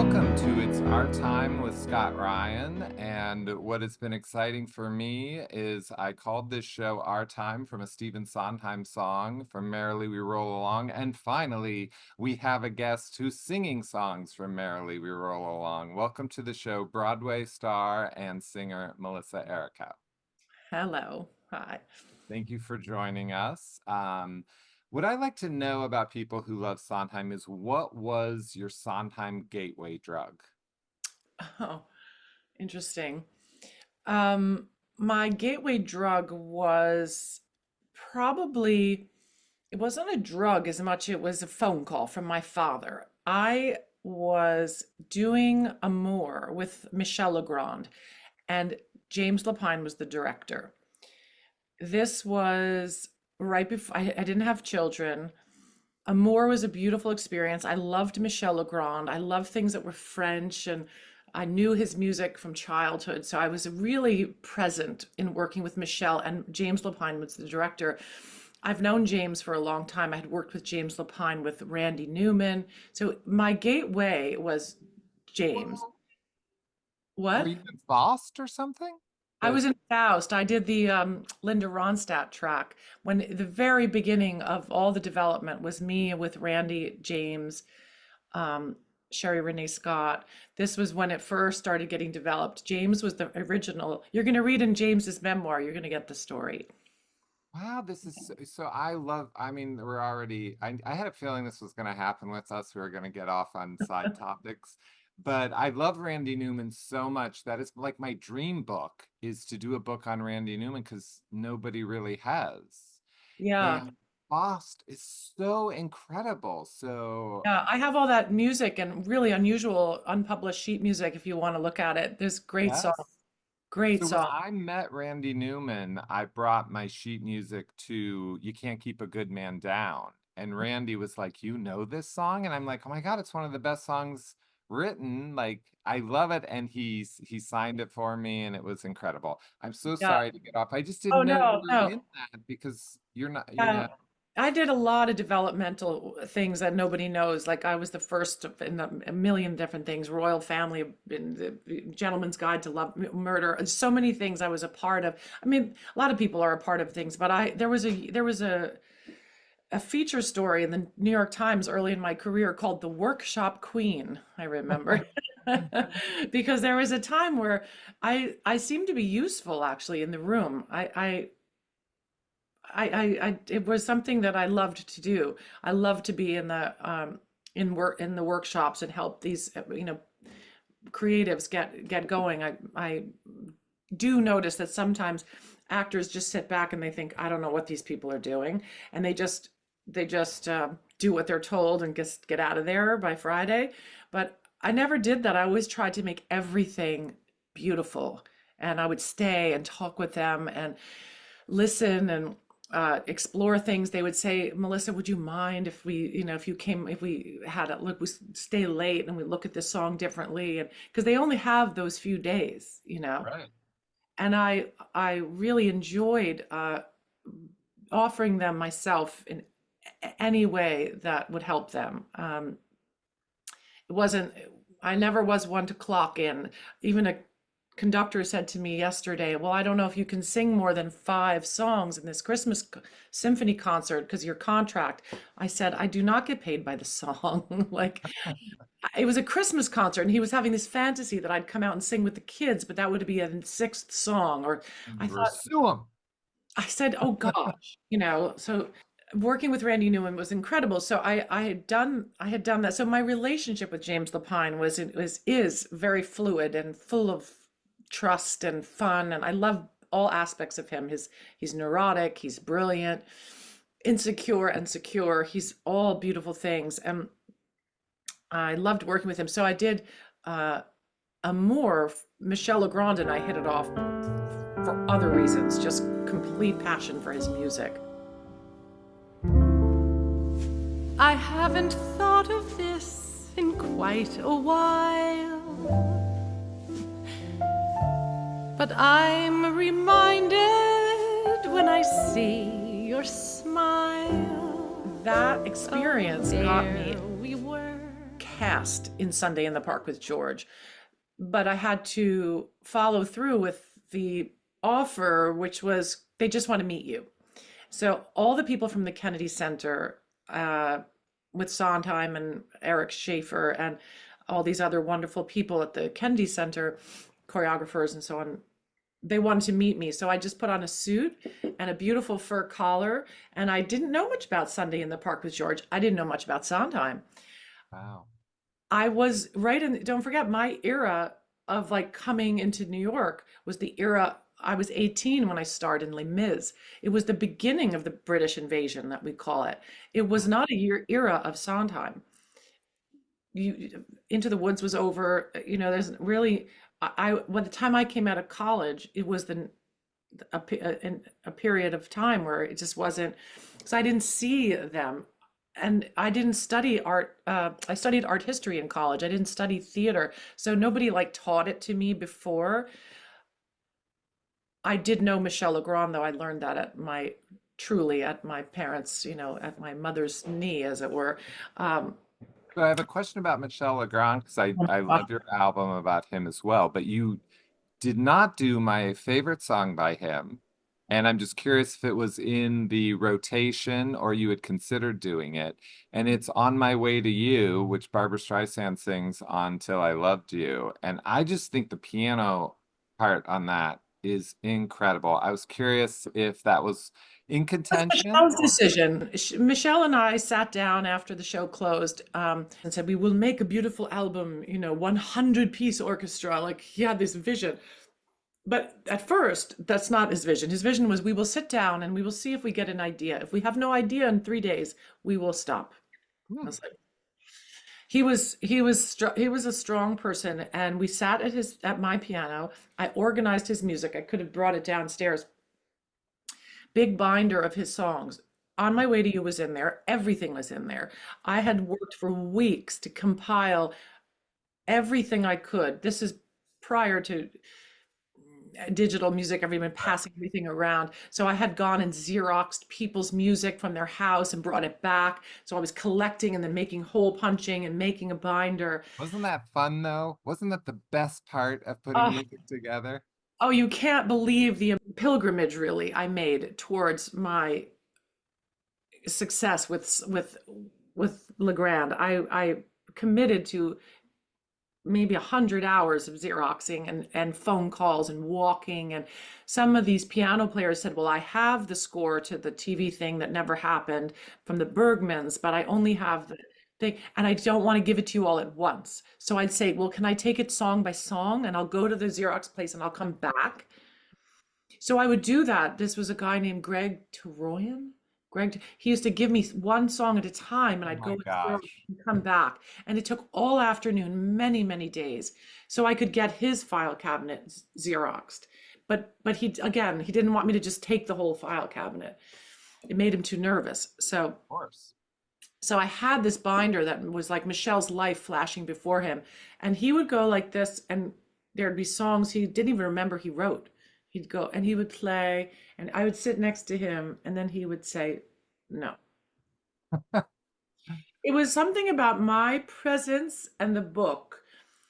welcome to It's Our Time with Scott Ryan. And what has been exciting for me is I called this show Our Time from a Stephen Sondheim song from Merrily We Roll Along. And finally, we have a guest who's singing songs from Merrily We Roll Along. Welcome to the show, Broadway star and singer Melissa Errico. Hello. Hi. Thank you for joining us. What I like to know about people who love Sondheim is what was your Sondheim gateway drug? Oh, interesting. My gateway drug was probably, it wasn't a drug as much, it was a phone call from my father. I was doing Amour with Michel Legrand, and James Lapine was the director. This was right before I didn't have children. Amour was a beautiful experience. I loved Michel Legrand. I loved things that were French, and I knew his music from childhood. So I was really present in working with Michel, and James Lapine was the director. I've known James for a long time. I had worked with James Lapine with Randy Newman. So my gateway was James. Well, were What? you in Faust or something? I The was in Faust. I did the Linda Ronstadt track when the very beginning of all the development was me with Randy, James, Sherry Renee Scott. This was when it first started getting developed. James was the original. You're going to read in James's memoir, you're going to get the story. Wow, this is so I love, I mean, we're already, I had a feeling this was going to happen with us. We were going to get off on side topics, but I love Randy Newman so much that it's like my dream book is to do a book on Randy Newman because nobody really has. Yeah. And Faust is so incredible. So, Yeah, I have all that music and really unusual unpublished sheet music if you want to look at it. There's great yes. song, great So when song. I met Randy Newman, I brought my sheet music to You Can't Keep a Good Man Down. And Randy was like, "You know this song?" And I'm like, "Oh my God, it's one of the best songs written. Like, I love it." And he signed it for me and it was incredible. I'm so Yeah. sorry to get off. I just Oh didn't know you no, were no. in that because you're not, Yeah. I did a lot of developmental things that nobody knows. Like I was the first in a million different things, Royal Family, in the Gentleman's Guide to Love, Murder, and so many things I was a part of. I mean, a lot of people are a part of things, but there was a feature story in the New York Times early in my career called The Workshop Queen, I remember. Because there was a time where I seemed to be useful actually in the room. It was something that I loved to do. I loved to be in the in the workshops and help these creatives get going. I do notice that sometimes actors just sit back and they think, I don't know what these people are doing, and they just do what they're told and just get out of there by Friday. But I never did that. I always tried to make everything beautiful, and I would stay and talk with them and listen and explore things. They would say, Melissa, would you mind if if we had a look, we stay late and we look at this song differently? And because they only have those few days. Right. And I really enjoyed offering them myself in any way that would help them. It wasn't, I never was one to clock in. Even a conductor said to me yesterday, well, I don't know if you can sing more than 5 songs in this Christmas symphony concert because your contract. I said, I do not get paid by the song. Like, it was a Christmas concert and he was having this fantasy that I'd come out and sing with the kids, but that would be a sixth song. Or I thought, Pursue him. I said, oh gosh. So working with Randy Newman was incredible. So I had done that. So my relationship with James Lapine is very fluid and full of trust and fun. And I love all aspects of him. He's neurotic, he's brilliant, insecure and secure. He's all beautiful things. And I loved working with him. So I did Amour. Michel Legrand and I hit it off for other reasons, just complete passion for his music. I haven't thought of this in quite a while, but I'm reminded when I see your smile. That experience got me we were cast in Sunday in the Park with George, but I had to follow through with the offer, which was they just want to meet you. So all the people from the Kennedy Center, uh, with Sondheim and Eric Schaefer and all these other wonderful people at the Kennedy Center, choreographers and so on, they wanted to meet me. So I just put on a suit and a beautiful fur collar. And I didn't know much about Sunday in the Park with George. I didn't know much about Sondheim. Wow. I was right in, don't forget, my era of like coming into New York was the era. I was 18 when I starred in Les Mis. It was the beginning of the British invasion that we call it. It was not a year era of Sondheim. You Into the Woods was over. There's really, by the time I came out of college, it was a period of time where it just wasn't, so I didn't see them. And I didn't study art. I studied art history in college. I didn't study theater. So nobody like taught it to me before. I did know Michel Legrand, though. I learned that truly at my parents, at my mother's knee, as it were. Um, So I have a question about Michel Legrand because I love your album about him as well, but you did not do my favorite song by him. And I'm just curious if it was in the rotation or you had considered doing it. And it's On My Way to You, which Barbara Streisand sings on Till I Loved You. And I just think the piano part on that is incredible. I was curious if that was in was contention Michelle's or decision. Michelle and I sat down after the show closed, and said, we will make a beautiful album, 100-piece orchestra. Like he had this vision. But at first, that's not his vision. His vision was we will sit down and we will see if we get an idea. If we have no idea in 3 days, we will stop. I Hmm, was like, he was a strong person, and we sat at my piano. I organized his music. I could have brought it downstairs. Big binder of his songs. On My Way to You was in there. Everything was in there. I had worked for weeks to compile everything I could. This is prior to digital music, everyone right. passing everything around. So I had gone and Xeroxed people's music from their house and brought it back. So I was collecting and then making hole punching and making a binder. Wasn't that fun though? Wasn't that the best part of putting Oh, music together? oh, you can't believe the pilgrimage really I made towards my success with Legrand. I committed to maybe 100 hours of Xeroxing and phone calls and walking. And some of these piano players said, well, I have the score to the TV thing that never happened from the Bergmans, but I only have the thing, and I don't want to give it to you all at once. So I'd say, well, can I take it song by song? And I'll go to the Xerox place and I'll come back. So I would do that. This was a guy named Greg Teroyan. He used to give me one song at a time, and Oh I'd go my and gosh. come back. And it took all afternoon, many, many days. So I could get his file cabinet Xeroxed. But he didn't want me to just take the whole file cabinet. It made him too nervous. So Of course. so I had this binder that was like Michelle's life flashing before him. And he would go like this, and there'd be songs he didn't even remember he wrote. He'd go and he would play, and I would sit next to him, and then he would say, no. It was something about my presence and the book,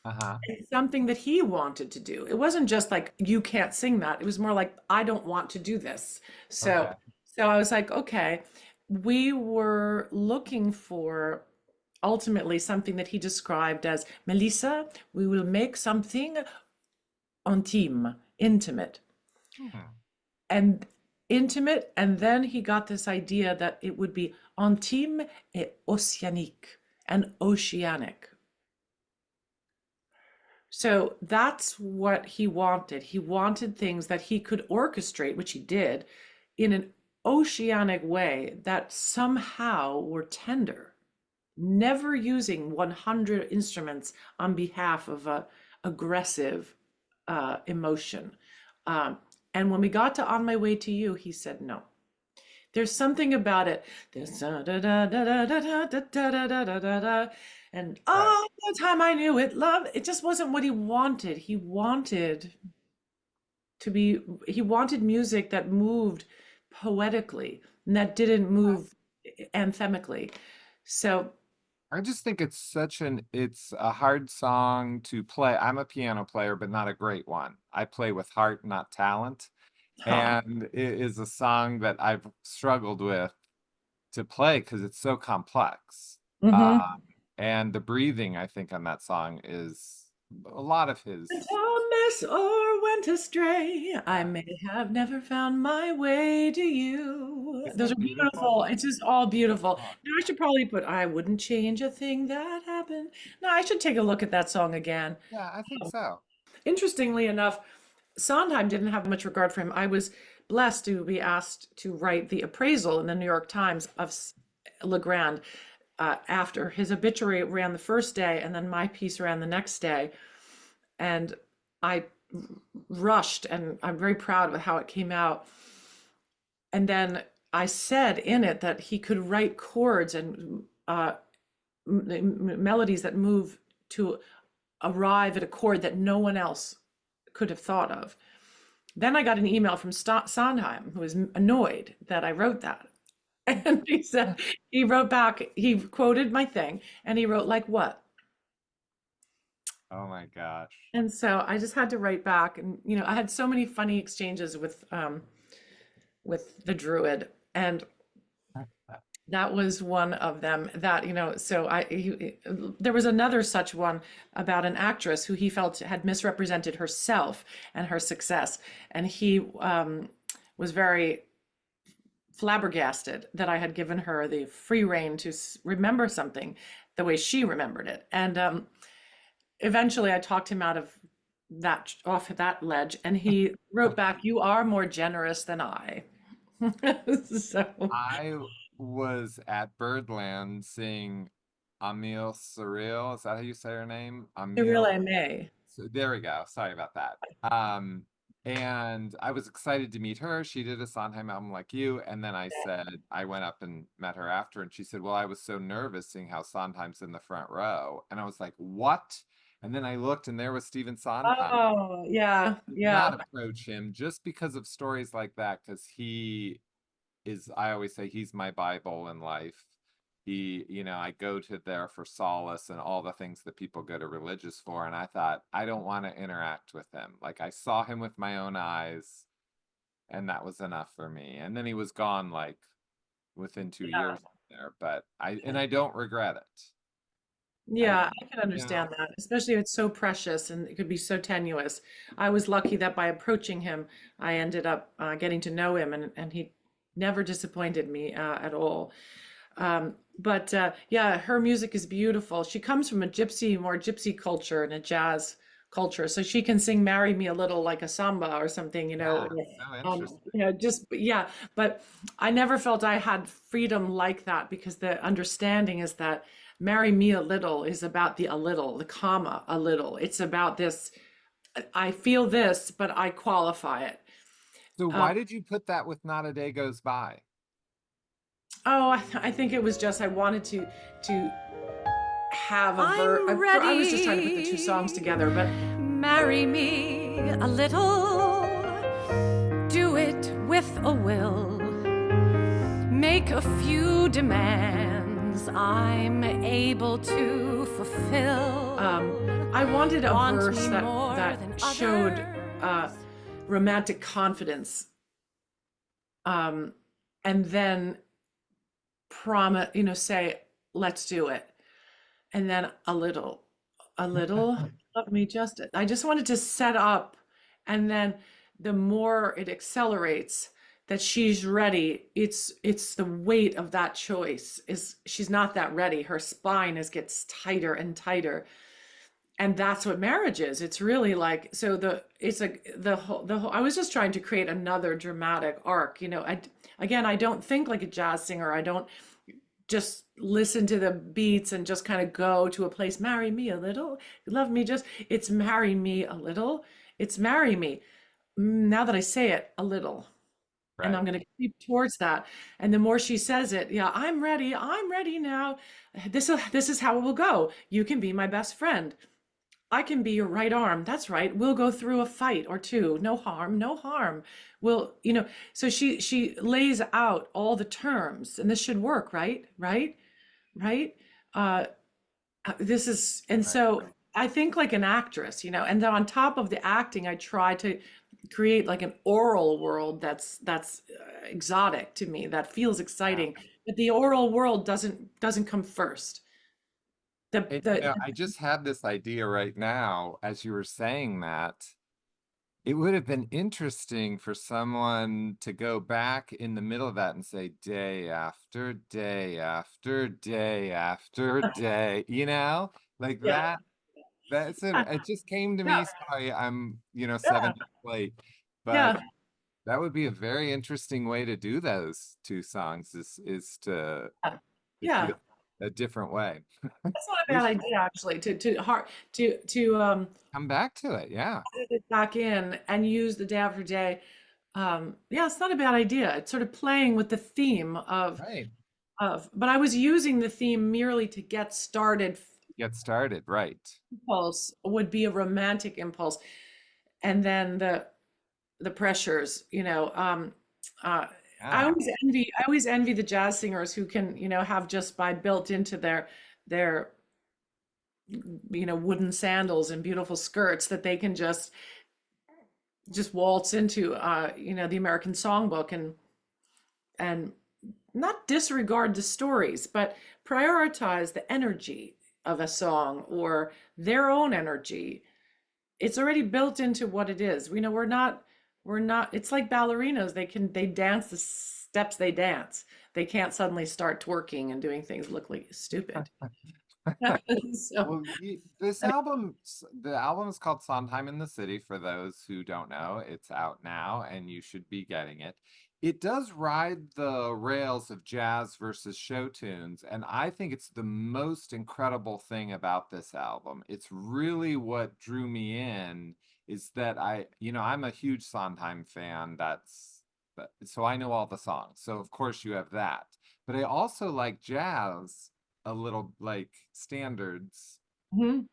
Uh-huh. and something that he wanted to do. It wasn't just like, you can't sing that. It was more like, I don't want to do this. So, Okay. so I was like, okay. We were looking for ultimately something that he described as, Melissa, we will make something intime, intimate. Hmm. And intimate. And then he got this idea that it would be intime et océanique, and oceanic. So that's what he wanted. He wanted things that he could orchestrate, which he did, in an oceanic way that somehow were tender, never using 100 instruments on behalf of a aggressive emotion. Um, and when we got to On My Way to You, he said no. There's something about it. There's da da da da da da da da da da da da. And Right. all the time I knew it, love, it just wasn't what he wanted. He wanted music that moved poetically and that didn't move anthemically. So I just think it's a hard song to play. I'm a piano player, but not a great one. I play with heart, not talent. Huh. And it is a song that I've struggled with to play because it's so complex. Mm-hmm. And the breathing, I think, on that song is a lot of Went his. a mess or went astray. I Yeah. may have never found my way to you. Isn't Those it are beautiful? beautiful. It's just all beautiful. Oh, Now I should probably put I wouldn't change a thing that happened. No, I should take a look at that song again. yeah, I think so. Interestingly enough, Sondheim didn't have much regard for him. I was blessed to be asked to write the appraisal in the New York Times of Legrand after his obituary ran the first day, and then my piece ran the next day. And I rushed, and I'm very proud of how it came out. And then I said in it that he could write chords and melodies that move to arrive at a chord that no one else could have thought of. Then I got an email from Sondheim, who was annoyed that I wrote that. And he said, he wrote back, he quoted my thing, and he wrote, like what? Oh my gosh. And so I just had to write back. And, I had so many funny exchanges with the Druid. And that was one of them that, so there was another such one about an actress who he felt had misrepresented herself and her success. And he was very flabbergasted that I had given her the free rein to remember something the way she remembered it. And eventually I talked him out of that, off that ledge, and he wrote back, "You are more generous than I." So I was at Birdland seeing Emile Surreal. Is that how you say her name? I Emile. really may. So there we go. Sorry about that. Um, and I was excited to meet her. She did a Sondheim album like you. And then I said, I went up and met her after, and she said, well, I was so nervous seeing how Sondheim's in the front row. And I was like, what? And then I looked and there was Stephen Sondheim. Oh, yeah, Did yeah, not approach him just because of stories like that, because he is, I always say, he's my Bible in life. I go to there for solace and all the things that people go to religious for. And I thought, I don't want to interact with him. Like I saw him with my own eyes, and that was enough for me. And then he was gone like within 2 years yeah. there, but I don't regret it. I, Yeah, I can you know, understand that, especially if it's so precious and it could be so tenuous. I was lucky that by approaching him, I ended up getting to know him, and he never disappointed me at all. But yeah, her music is beautiful. She comes from a more gypsy culture and a jazz culture, so she can sing "Marry Me a Little" like a samba or something, yeah, so interesting. just yeah. But I never felt I had freedom like that, because the understanding is that "Marry Me a Little" is about the a little, the comma, a little. It's about this. I feel this, but I qualify it. So Um, why did you put that with Not a Day Goes By? oh, I think it was just I wanted to have I'm I was just trying to put the two songs ready. together, but Marry me a little. Do it with a will. Make a few demands I'm able to fulfill. I wanted a Want verse me that more than showed others. romantic confidence, and then promise, say, let's do it, and then a little, love me just. I just wanted to set up, and then the more it accelerates, that she's ready. It's the weight of that choice is she's not that ready. Her spine gets tighter and tighter, and that's what marriage is. It's really like, so it's like the whole, I was just trying to create another dramatic arc. Again, I don't think like a jazz singer. I don't just listen to the beats and just kind of go to a place. Marry me a little, love me just. It's marry me a little. It's marry me. Now that I say it, a little. And Right. I'm going to creep towards that. And the more she says it, yeah, I'm ready. I'm ready now. This is how it will go. You can be my best friend. I can be your right arm. That's right. We'll go through a fight or two. No harm, no harm. So she lays out all the terms, and this should work, right? Right? Right? This is, and Right. so I think like an actress, and then on top of the acting, I try to create like an oral world that's exotic to me, that feels Yeah. exciting. But the oral world doesn't come first. The And the I just had this idea right now as you were saying that. It would have been interesting for someone to go back in the middle of that and say day after day after day after day, like yeah, that. It just came to yeah, me. Sorry, I'm, yeah, 7 years late, but yeah, that would be a very interesting way to do those two songs is yeah. to Yeah. feel a different way. That's not a We bad should idea actually to come back to it. Yeah, edit it back in and use the day after day. Yeah, it's not a bad idea. It's sort of playing with the theme right. but I was using the theme merely to get started. Get started, right. Impulse would be a romantic impulse, and then the pressures, uh, Yeah. I always envy the jazz singers who can, have just by built into their wooden sandals and beautiful skirts that they can just waltz into the American songbook and not disregard the stories, but prioritize the energy of a song or their own energy. It's already built into what it is. We're not, it's like ballerinas. They dance the steps they dance. They can't suddenly start twerking and doing things look like stupid. So, Well, the album is called Sondheim in the City for those who don't know. It's out now and you should be getting it. It does ride the rails of jazz versus show tunes, and I think it's the most incredible thing about this album. It's really what drew me in is that I'm a huge Sondheim fan. So I know all the songs. So of course you have that. But I also like jazz a little like standards. mhm.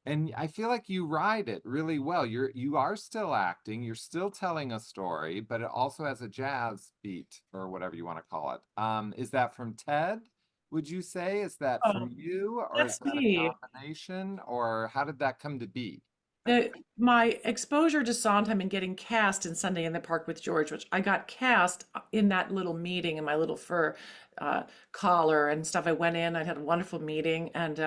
And I feel like you ride it really well. You are still acting, you're still telling a story, but it also has a jazz beat or whatever you want to call it. Is that from Ted? Would you say? Is that Oh, from you, or is that's that a me. combination, or how did that come to be? My exposure to Sondheim and getting cast in Sunday in the Park with George, which I got cast in that little meeting in my little fur uh, collar and stuff. I went in, I had a wonderful meeting, and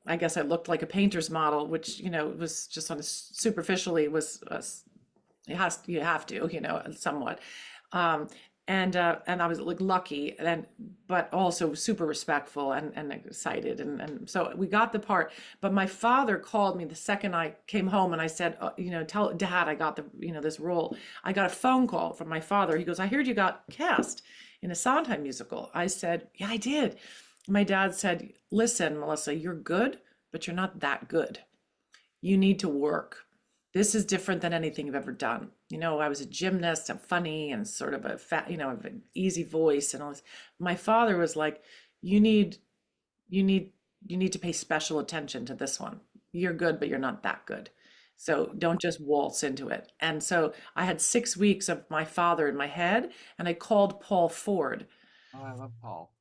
I guess I looked like a painter's model, which was just on a superficially was you have to somewhat. Um, and I was like lucky and but also super respectful and excited and so we got the part. But my father called me the second I came home and I said, tell Dad I got the this role. I got a phone call from my father. He goes, I heard you got cast in a Sondheim musical. I said, yeah, I did. My dad said, listen, Melissa, you're good, but you're not that good. You need to work. This is different than anything you've ever done. I was a gymnast, I'm funny and sort of a fat, an easy voice and all this. My father was like, you need, you need, you need to pay special attention to this one. You're good, but you're not that good. So don't just waltz into it. And so I had 6 weeks of my father in my head, and I called Paul Ford. Oh, I love Paul.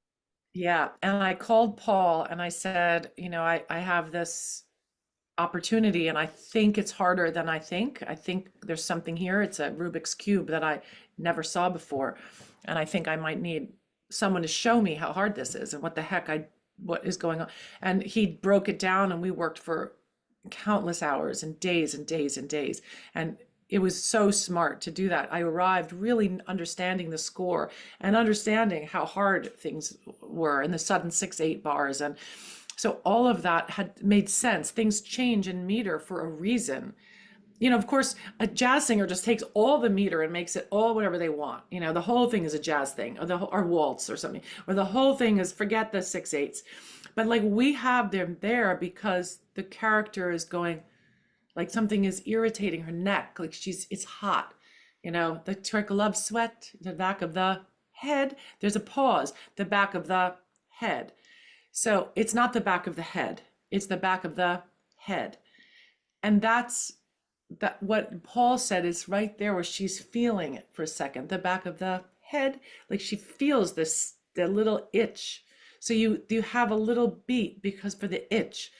Yeah. And I called Paul and I said, I have this opportunity and I think it's harder than I think. I think there's something here. It's a Rubik's Cube that I never saw before. And I think I might need someone to show me how hard this is and what is going on. And he broke it down and we worked for countless hours and days and days and days. And it was so smart to do that. I arrived really understanding the score and understanding how hard things were and the sudden 6/8 bars. And so all of that had made sense. Things change in meter for a reason. Of course, a jazz singer just takes all the meter and makes it all whatever they want. The whole thing is a jazz thing, or waltz or something, or the whole thing is forget the 6/8. But like we have them there because the character is going, like something is irritating her neck, like it's hot. The trickle of sweat, the back of the head. There's a pause, the back of the head. So it's not the back of the head, it's the back of the head. And that's what Paul said is right there where she's feeling it for a second, the back of the head, like she feels the little itch. So you have a little beat because for the itch,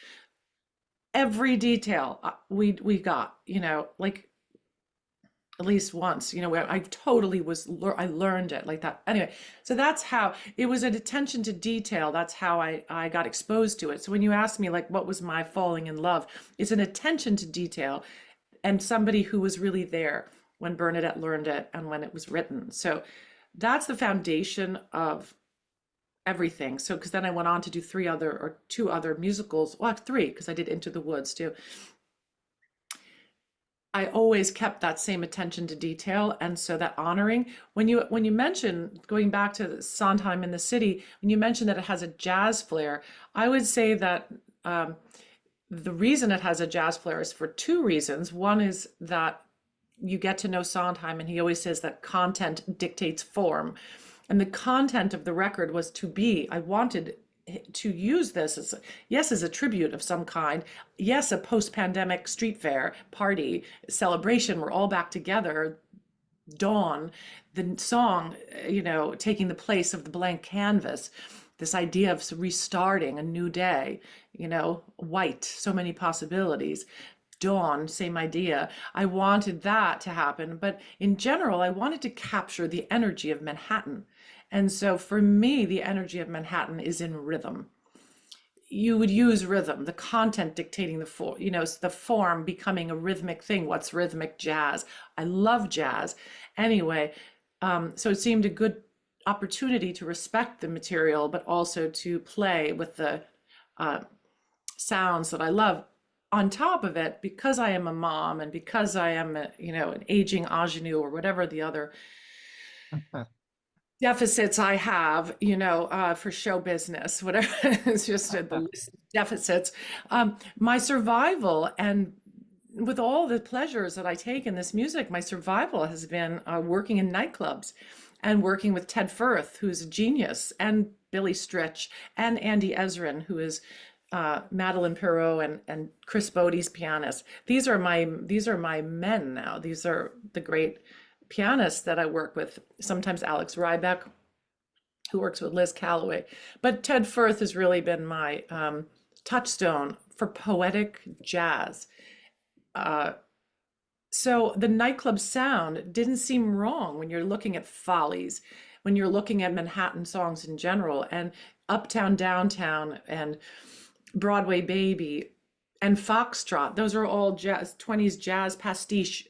every detail we got, like at least once, where I totally I learned it like that. Anyway, so that's how it was, an attention to detail. That's how I got exposed to it. So when you ask me like what was my falling in love, it's an attention to detail and somebody who was really there when Bernadette learned it and when it was written. So that's the foundation of everything. So because then I went on to do two other musicals, well, three, because I did Into the Woods too. I always kept that same attention to detail, and so that honoring. When you mention, going back to Sondheim in the City, when you mention that it has a jazz flair, I would say that the reason it has a jazz flair is for two reasons. One is that you get to know Sondheim, and he always says that content dictates form, and the content of the record was I wanted to use this as a tribute of some kind. Yes, a post-pandemic street fair party celebration. We're all back together. Dawn, the song, taking the place of the blank canvas. This idea of restarting a new day. White, so many possibilities. Dawn, same idea. I wanted that to happen, but in general, I wanted to capture the energy of Manhattan. And so for me, the energy of Manhattan is in rhythm. You would use rhythm, the content dictating the form, the form becoming a rhythmic thing. What's rhythmic? Jazz. I love jazz. Anyway, so it seemed a good opportunity to respect the material, but also to play with the sounds that I love. On top of it, because I am a mom and because I am, an aging ingenue or whatever the other deficits I have, for show business, whatever, it's just the list of deficits. My survival, and with all the pleasures that I take in this music, my survival has been working in nightclubs and working with Ted Firth, who's a genius, and Billy Stritch, and Andy Ezrin, who is Madeline Perot and Chris Bode's pianist. These are my men now. These are the great pianists that I work with, sometimes Alex Rybeck, who works with Liz Calloway. But Ted Firth has really been my touchstone for poetic jazz. So the nightclub sound didn't seem wrong when you're looking at Follies, when you're looking at Manhattan songs in general, and Uptown, Downtown, and Broadway Baby, and Foxtrot. Those are all jazz, 20s jazz pastiche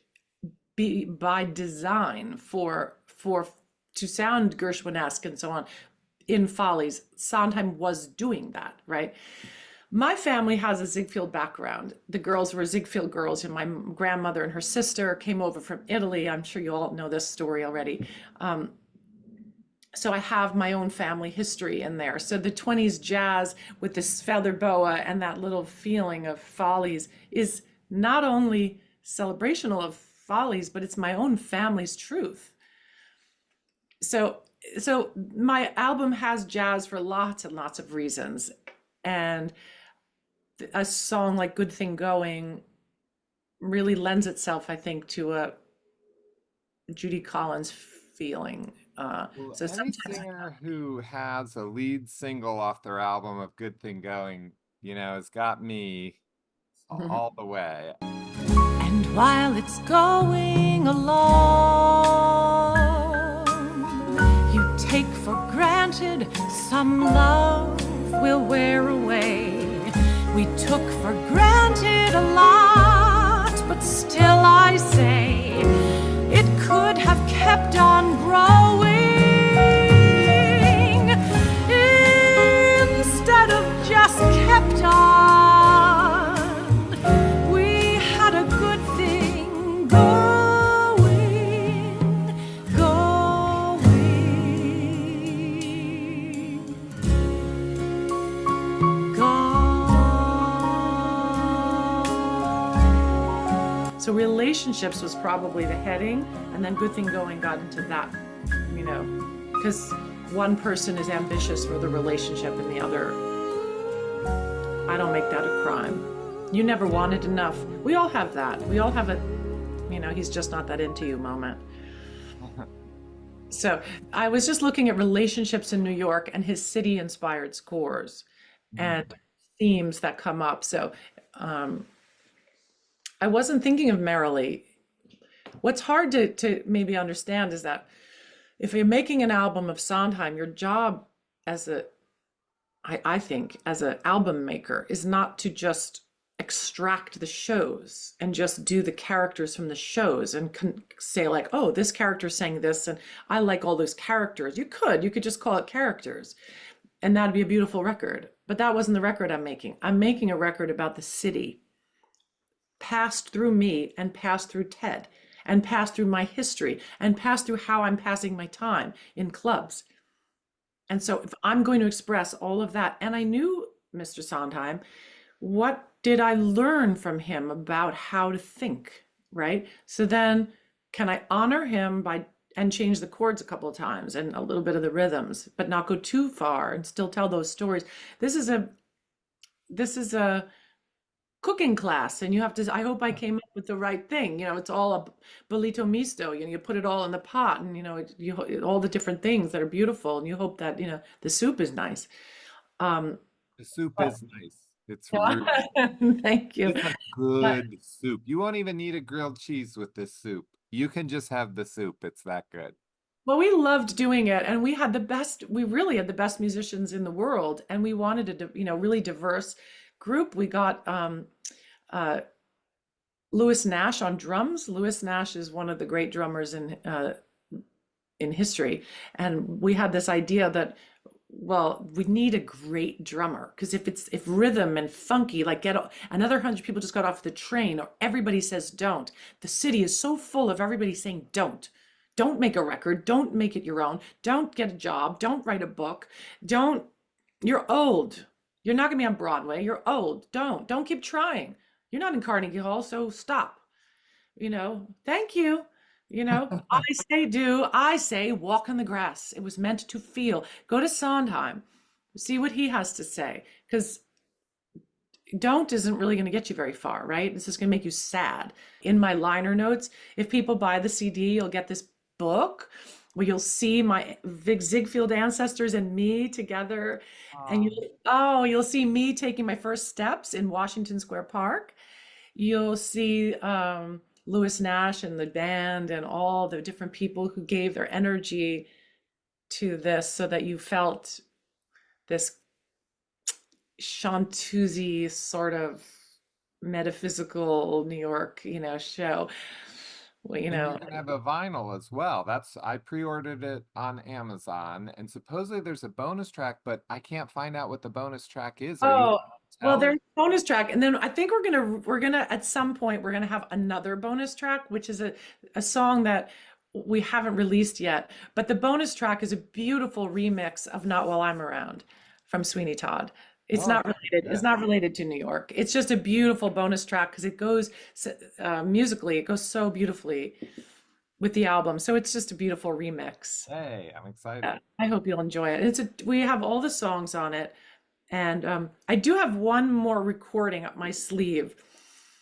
by design to sound Gershwin-esque and so on. In Follies, Sondheim was doing that, right? My family has a Ziegfeld background. The girls were Ziegfeld girls, and my grandmother and her sister came over from Italy. I'm sure you all know this story already. So I have my own family history in there. So the 20s jazz with this feather boa and that little feeling of Follies is not only celebrational of Follies, but it's my own family's truth. So my album has jazz for lots and lots of reasons. And a song like Good Thing Going really lends itself, I think, to a Judy Collins feeling. Well, So any sometimes singer who has a lead single off their album of Good Thing Going, has got me all the way. And while it's going along, you take for granted some love will wear away. We took for granted a lot, but still I say it could have kept on growing instead of just kept on. We had a good thing going. So relationships was probably the heading, and then Good Thing Going got into that, because one person is ambitious for the relationship and the other, I don't make that a crime. You never wanted enough. We all have that. We all have a, he's just not that into you moment. So I was just looking at relationships in New York and his city inspired scores and Mm. themes that come up. So um, I wasn't thinking of Merrily. What's hard to maybe understand is that if you're making an album of Sondheim, your job as I think, as an album maker is not to just extract the shows and just do the characters from the shows and say like, oh, this character sang this and I like all those characters. You could just call it characters and that'd be a beautiful record. But that wasn't the record I'm making. I'm making a record about the city passed through me and passed through Ted and passed through my history and passed through how I'm passing my time in clubs. And so if I'm going to express all of that, and I knew Mr. Sondheim, what did I learn from him about how to think, right? So then can I honor him by and change the chords a couple of times and a little bit of the rhythms, but not go too far and still tell those stories. This is a cooking class and you have to I hope I came up with the right thing. It's all a bolito misto. You put it all in the pot and all the different things that are beautiful and you hope that the soup is nice. um The soup but is nice. It's really, thank you. it's a But good soup. You won't even need a grilled cheese with this soup. You can just have the soup. It's that good. well, we loved doing it and we really had the best musicians in the world and we wanted a really diverse group. We got uh Louis Nash on drums. Louis Nash is one of the great drummers in history. And we had this idea that, well, we need a great drummer because if rhythm and funky, like another 100 people just got off the train or everybody says don't. The city is so full of everybody saying don't. Don't make a record. Don't make it your own. Don't get a job. Don't write a book. Don't, you're old. You're not gonna be on Broadway. You're old. Don't keep trying. You're not in Carnegie Hall, so stop. Thank you. I say do, I say walk on the grass. It was meant to feel. Go to Sondheim, see what he has to say, because don't isn't really going to get you very far, right? This is going to make you sad. In my liner notes, if people buy the CD, you'll get this book where you'll see my Vic Ziegfeld ancestors and me together. And Um, you'll see me taking my first steps in Washington Square Park. You'll see Louis Nash and the band and all the different people who gave their energy to this so that you felt this chanteusy sort of metaphysical New York, show. Well, and you're gonna have a vinyl as well. I pre-ordered it on Amazon, and supposedly there's a bonus track, but I can't find out what the bonus track is. Are you able oh, to well, tell? there's a bonus track, and then I think we're gonna at some point we're gonna have another bonus track, which is a song that we haven't released yet. But the bonus track is a beautiful remix of "Not While I'm Around" from Sweeney Todd. It's Oh, not related. It's yeah. not related to New York. It's just a beautiful bonus track because it goes musically. It goes so beautifully with the album. So it's just a beautiful remix. Hey, I'm Yeah, excited. I hope you'll enjoy it. We have all the songs on it, and I do have one more recording up my sleeve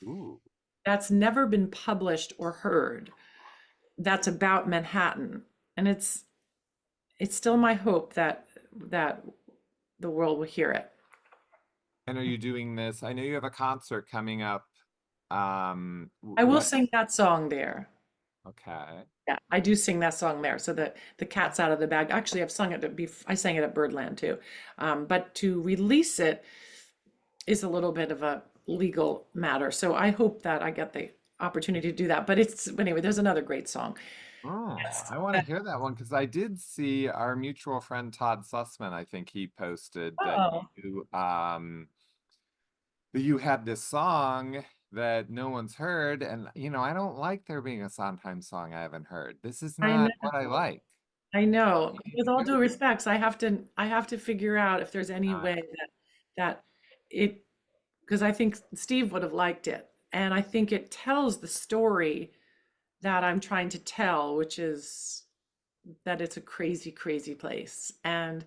Ooh. that's never been published or heard. That's about Manhattan, and it's still my hope that the world will hear it. And are you doing this? I know you have a concert coming up. I will What? sing that song there. Okay. Yeah, I do sing that song there. So the cat's out of the bag. Actually, I sang it at Birdland too. But to release it is a little bit of a legal matter. So I hope that I get the opportunity to do that. But anyway, there's another great song. Oh, Yes. I want to hear that one because I did see our mutual friend Todd Sussman. I think he posted that Oh, you had this song that no one's heard, and I don't like there being a Sondheim song I haven't heard. This is I not what I know. like. I I know. need With to all hear due this. respects, I have to figure out if there's any way that it because I think Steve would have liked it. And I think it tells the story that I'm trying to tell, which is that it's a crazy, crazy place. And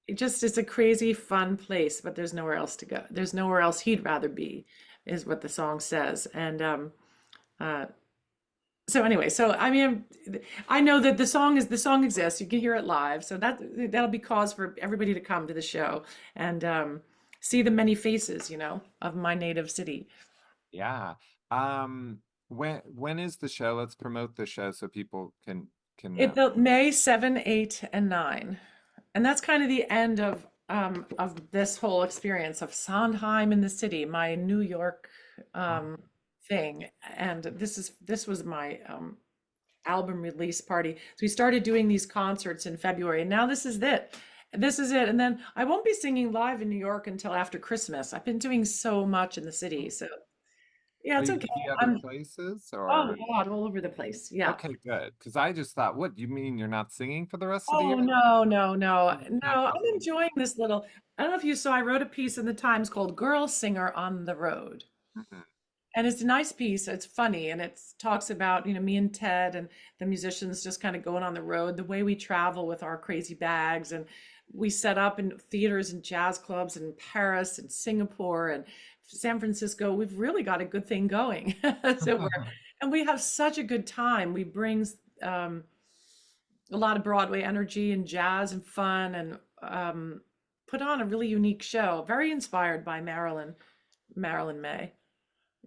it's a crazy, fun place, but there's nowhere else to go. There's nowhere else he'd rather be, is what the song says. And uh, So anyway, so I mean, I know that the song exists. You can hear it live, so that'll be cause for everybody to come to the show and see the many faces, of my native city. Yeah. Um, when is the show? Let's promote the show so people can know. May 7, 8, and 9. And that's kind of the end of this whole experience of Sondheim in the city, my New York Oh, um thing. And this was my album release party. So we started doing these concerts in February, and now this is it. This is it. And then I won't be singing live in New York until after Christmas. I've been doing so much in the city. So yeah, are it's you okay. gonna be other I'm places Oh or God, all over the place. Yeah. okay, good. Because I just thought, what, you mean you're not singing for the rest of the Oh year? no, no, no, Oh, no. I'm fantastic. enjoying this little. I don't know if you saw, I wrote a piece in the Times called Girl Singer on the Road. Mhm. And it's a nice piece. It's funny and it talks about, me and Ted and the musicians just kind of going on the road, the way we travel with our crazy bags. And we set up in theaters and jazz clubs in Paris and Singapore and San Francisco. We've really got a good thing going. And we have such a good time. We bring um, a lot of Broadway energy and jazz and fun and put on a really unique show, very inspired by Marilyn May,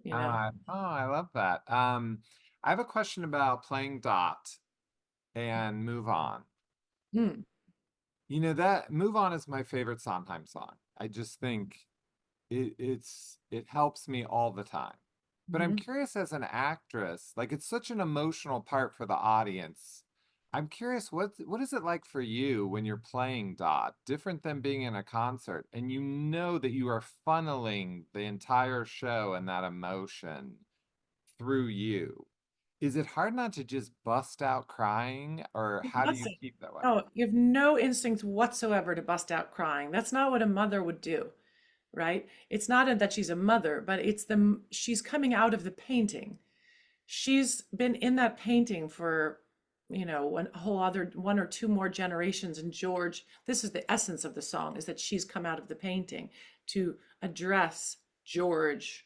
you know. I love that. I have a question about playing Dot and Move On. Hmm. You know that Move On is my favorite Sondheim song. I just think it helps me all the time. But I'm Mhm. curious as an actress, like it's such an emotional part for the audience. I'm curious what is it like for you when you're playing Dot, different than being in a concert, and you know that you are funneling the entire show and that emotion through you. Is it hard not to just bust out crying, or how do you Nothing. keep that way? No, you have no instinct whatsoever to bust out crying. That's not what a mother would do, right? It's not that she's a mother, but she's coming out of the painting. She's been in that painting for, one whole other one or two more generations. And George, this is the essence of the song, is that she's come out of the painting to address George,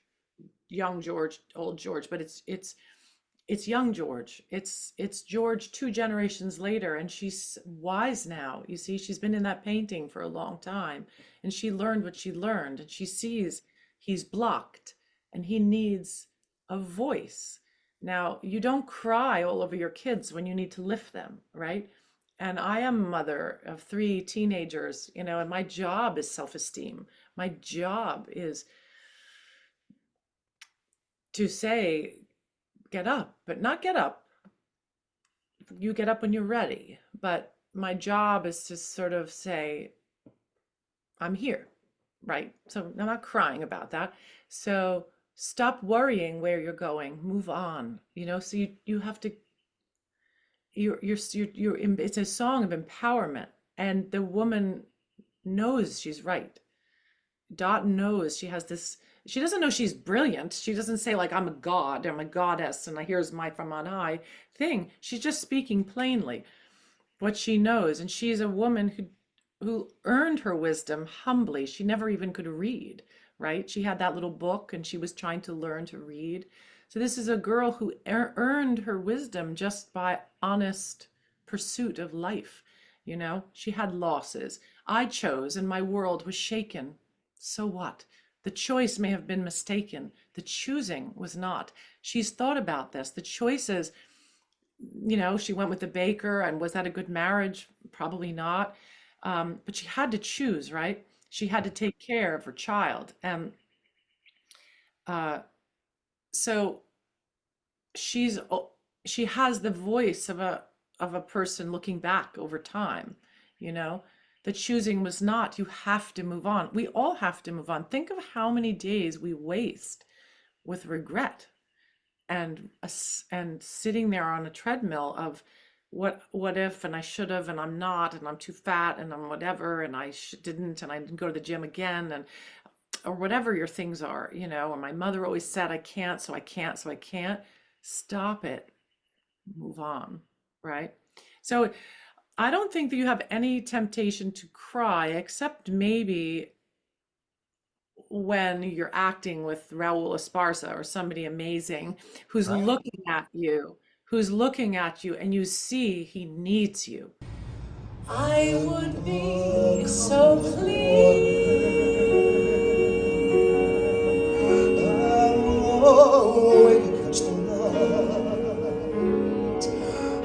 young George, old George, but it's young George. It's George two generations later, and she's wise now. You see, she's been in that painting for a long time, and she learned what she learned, and she sees he's blocked and he needs a voice. Now, you don't cry all over your kids when you need to lift them, right? And I am a mother of three teenagers, and my job is self-esteem. My job is to say, get up, but not get up. You get up when you're ready. But my job is to sort of say, I'm here, right? So I'm not crying about that. So stop worrying where you're going, move on, so you have to, it's a song of empowerment. And the woman knows she's right. Dot knows she has this, she doesn't know she's brilliant. She doesn't say like, I'm a god, I'm a goddess, and here's my from on high thing. She's just speaking plainly what she knows. And she's a woman who earned her wisdom humbly. She never even could read, right? She had that little book and she was trying to learn to read. So this is a girl who earned her wisdom just by honest pursuit of life. She had losses. I chose and my world was shaken. So what? The choice may have been mistaken. The choosing was not. She's thought about this. The choices, she went with the baker, and was that a good marriage? Probably not. But she had to choose, right? She had to take care of her child. And uh, so she has the voice of a person looking back over time, you know. The choosing was not, you have to move on. We all have to move on. Think of how many days we waste with regret and sitting there on a treadmill of what if, and I should have, and I'm not, and I'm too fat, and I'm whatever, and didn't, and I didn't go to the gym again, and or whatever your things are, or my mother always said I can't, so I can't, so I can't. Stop it. Move on, right? So I don't think that you have any temptation to cry, except maybe when you're acting with Raul Esparza or somebody amazing who's Right. looking at you, who's looking at you and you see he needs you. I would be so pleased. Oh, when you catch the light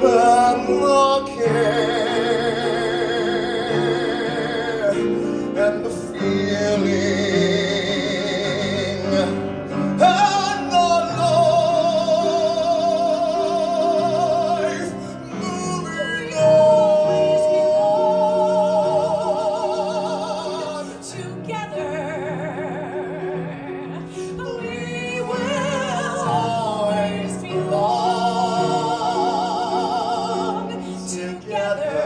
and the care and the feeling and the life moving on together. We will always belong together.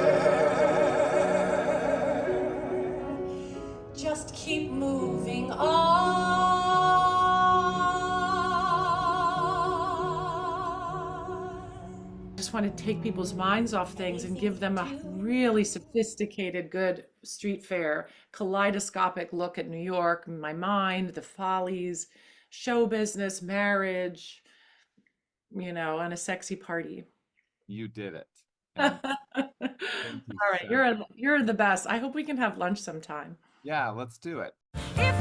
Just keep moving on. Just want to take people's minds off things and give them a really sophisticated, good street fair, kaleidoscopic look at New York, my mind, the follies, show business, marriage, and a sexy party. You did it. All And thank you right, so much. you're the best. I hope we can have lunch sometime. Yeah, let's do it. If